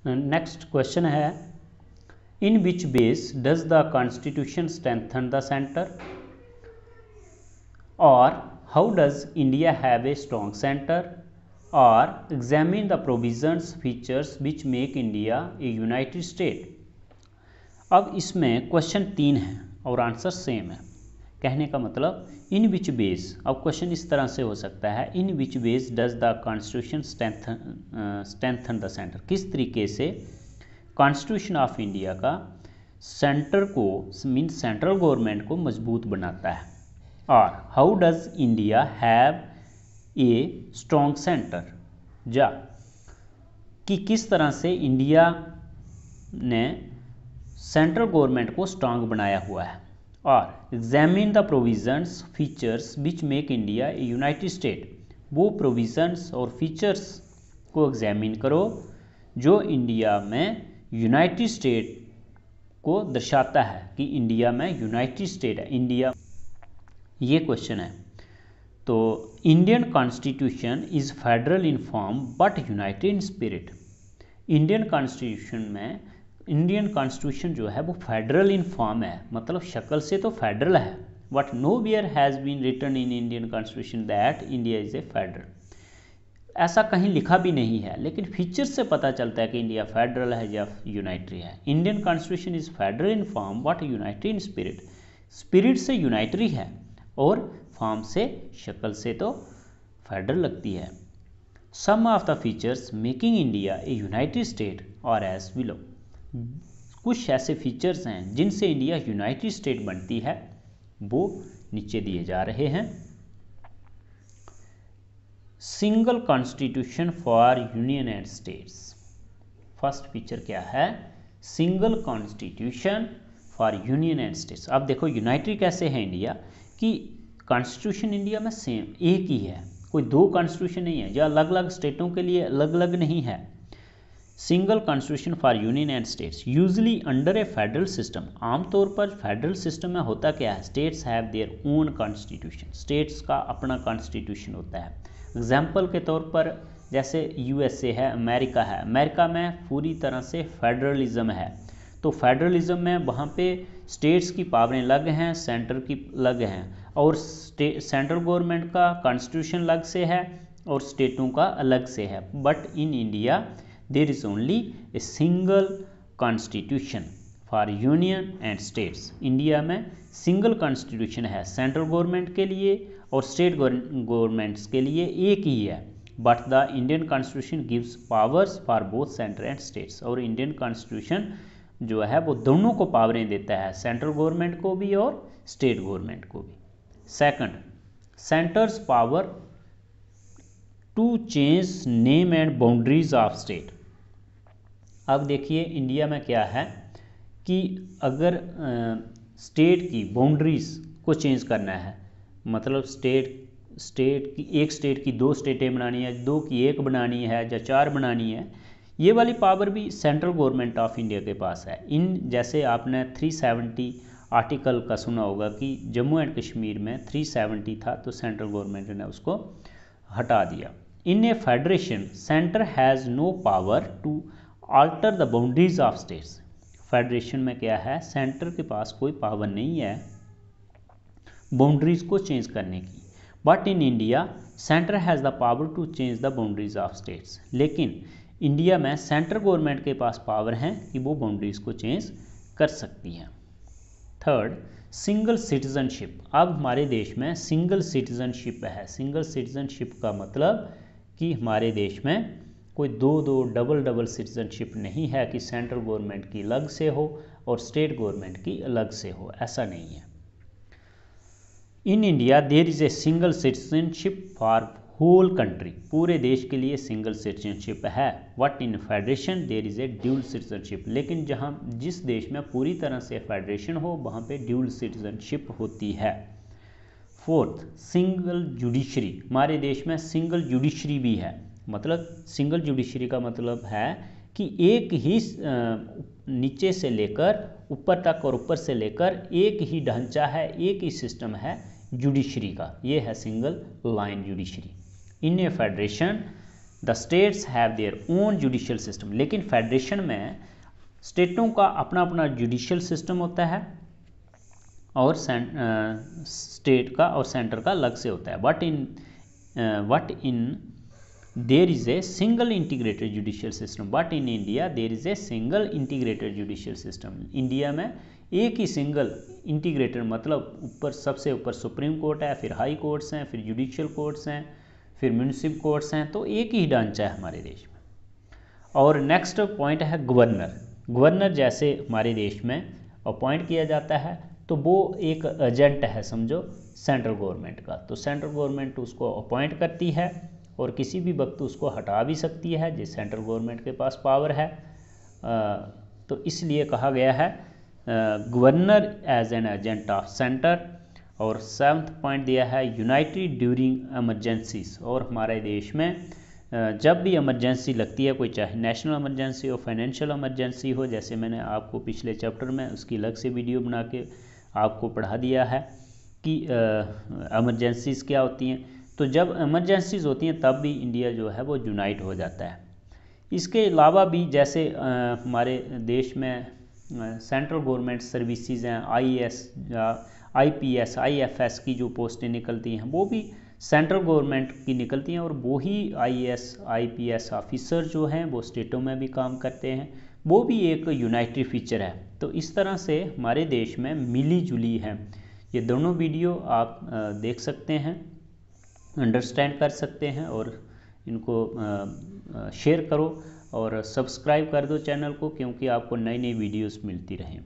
Next question है, in which base does the constitution strengthen the centre, और how does India have a strong centre, और examine the provisions features which make India a united state. अब इसमें question 3 है और answer same है। कहने का मतलब इन विच बेस, अब क्वेश्चन इस तरह से हो सकता है, in which base does the constitution strengthen the centre, किस तरीके से कॉन्स्टिट्यूशन ऑफ इंडिया का सेंटर को मीन सेंट्रल गवर्नमेंट को मजबूत बनाता है, और how does India have a strong centre, जा कि किस तरह से इंडिया ने सेंट्रल गवर्नमेंट को स्ट्रांग बनाया हुआ है, और examine the provisions features which make India a united state, वो प्रोविजंस और फीचर्स को एग्जामिन करो जो इंडिया में यूनाइटेड स्टेट को दर्शाता है कि इंडिया में यूनाइटेड स्टेट है इंडिया, ये क्वेश्चन है। तो Indian constitution is federal in form but United in spirit. Indian constitution जो है वो फेडरल इन फॉर्म है, मतलब शक्ल से तो फेडरल है, but nowhere has been written in Indian constitution that India is a federal. ऐसा कहीं लिखा भी नहीं है, लेकिन फीचर से पता चलता है कि इंडिया फेडरल है या यूनाइटरी है। Indian constitution is federal in form but United in spirit, spirit से यूनाइटरी है और फॉर्म से शक्ल से तो फेडरल लगती है। Some of the features making India a united state और एज बिलो, कुछ ऐसे फीचर्स हैं जिनसे इंडिया यूनाइटेड स्टेट बनती है, वो नीचे दिए जा रहे हैं। Single constitution for union and states, first feature क्या है, single constitution for union and states. अब देखो यूनाइटेड कैसे है इंडिया कि कॉन्स्टिट्यूशन इंडिया में सेम एक ही है, कोई दो कॉन्स्टिट्यूशन नहीं है, या अलग अलग स्टेटों के लिए अलग अलग नहीं है। Single constitution for union and states usually under A federal system, आमतौर पर फेडरल सिस्टम में होता क्या है, states have their own constitution, states का अपना कॉन्स्टिट्यूशन होता है। एग्जाम्पल के तौर पर जैसे यूएसए है, अमेरिका है, अमेरिका में पूरी तरह से फेडरलिज्म है, तो फेडरलिज्म में वहाँ पे स्टेट्स की पावरें अलग हैं, सेंटर की अलग हैं, और सेंट्रल गवर्नमेंट का कॉन्स्टिट्यूशन अलग से है और स्टेटों का अलग से है। But in India there is only a single constitution for union and states. India में सिंगल कॉन्स्टिट्यूशन है सेंट्रल गवर्नमेंट के लिए और स्टेट गवर्नमेंट्स के लिए एक ही है, but the Indian constitution gives powers for both centre and states, और इंडियन कॉन्स्टिट्यूशन जो है वो दोनों को पावरें देता है, सेंट्रल गवर्नमेंट को भी और स्टेट गवर्नमेंट को भी। Second, centre's power to change name and boundaries of state. अब देखिए इंडिया में क्या है कि अगर स्टेट की बाउंड्रीज को चेंज करना है, मतलब स्टेट की एक स्टेट की दो स्टेटें बनानी है, दो की एक बनानी है या चार बनानी है, ये वाली पावर भी सेंट्रल गवर्नमेंट ऑफ इंडिया के पास है। इन जैसे आपने 370 आर्टिकल का सुना होगा कि जम्मू एंड कश्मीर में 370 था, तो सेंट्रल गवर्नमेंट ने उसको हटा दिया। In a federation centre has no power to alter the boundaries of states. Federation में क्या है, सेंटर के पास कोई पावर नहीं है बाउंड्रीज को चेंज करने की, but in India centre has the power to change the boundaries of states. लेकिन इंडिया में सेंट्रल गवर्नमेंट के पास पावर है कि वो बाउंड्रीज को चेंज कर सकती है। Third, single citizenship. अब हमारे देश में सिंगल सिटीजनशिप है। सिंगल सिटीजनशिप का मतलब कि हमारे देश में कोई दो डबल सिटीजनशिप नहीं है कि सेंट्रल गवर्नमेंट की अलग से हो और स्टेट गवर्नमेंट की अलग से हो, ऐसा नहीं है। In India there is a single citizenship for whole country, पूरे देश के लिए सिंगल सिटीजनशिप है। But in federation there is a dual citizenship, लेकिन जिस देश में पूरी तरह से फेडरेशन हो वहाँ पे ड्यूल सिटीजनशिप होती है। Fourth, single judiciary. हमारे देश में सिंगल जुडिशरी भी है, मतलब सिंगल जुडिशरी का मतलब है कि एक ही नीचे से लेकर ऊपर तक और ऊपर से लेकर एक ही ढांचा है, एक ही सिस्टम है जुडिशरी का, ये है single line judiciary. In a federation the states have their own judicial system, लेकिन फेडरेशन में स्टेटों का अपना अपना जुडिशियल सिस्टम होता है और स्टेट का और सेंटर का अलग से होता है। But in there is a single integrated judicial system, but in India there is a single integrated judicial system. India में एक ही सिंगल इंटीग्रेटेड, मतलब ऊपर सबसे ऊपर सुप्रीम कोर्ट है, फिर हाई कोर्ट्स हैं, फिर जुडिशियल कोर्ट्स हैं, फिर म्यूनिसिपल कोर्ट्स हैं, तो एक ही ढांचा है हमारे देश में। और नेक्स्ट पॉइंट है गवर्नर। गवर्नर जैसे हमारे देश में अपॉइंट किया जाता है तो वो एक एजेंट है समझो सेंट्रल गवर्नमेंट का, तो सेंट्रल गवर्नमेंट उसको अपॉइंट करती है और किसी भी वक्त उसको हटा भी सकती है, जिस सेंट्रल गवर्नमेंट के पास पावर है। तो इसलिए कहा गया है governor as an agent of centre. और 7th पॉइंट दिया है यूनाइटेड ड्यूरिंग एमरजेंसीज, और हमारे देश में जब भी इमरजेंसी लगती है, कोई चाहे नेशनल इमरजेंसी हो, फाइनेंशियल इमरजेंसी हो, जैसे मैंने आपको पिछले चैप्टर में उसकी अलग से वीडियो बना के आपको पढ़ा दिया है कि इमरजेंसीज क्या होती हैं, तो जब इमरजेंसीज होती हैं तब भी इंडिया जो है वो यूनाइट हो जाता है। इसके अलावा भी जैसे हमारे देश में सेंट्रल गवर्नमेंट सर्विसेज हैं, IAS या IPS IFS की जो पोस्टें निकलती हैं वो भी सेंट्रल गवर्नमेंट की निकलती हैं, और वो ही IAS IPS ऑफिसर जो हैं वो स्टेटों में भी काम करते हैं, वो भी एक यूनाइटेड फीचर है। तो इस तरह से हमारे देश में मिली जुली है। ये दोनों वीडियो आप देख सकते हैं, अंडरस्टैंड कर सकते हैं, और इनको शेयर करो और सब्सक्राइब कर दो चैनल को, क्योंकि आपको नई नई वीडियोस मिलती रहें।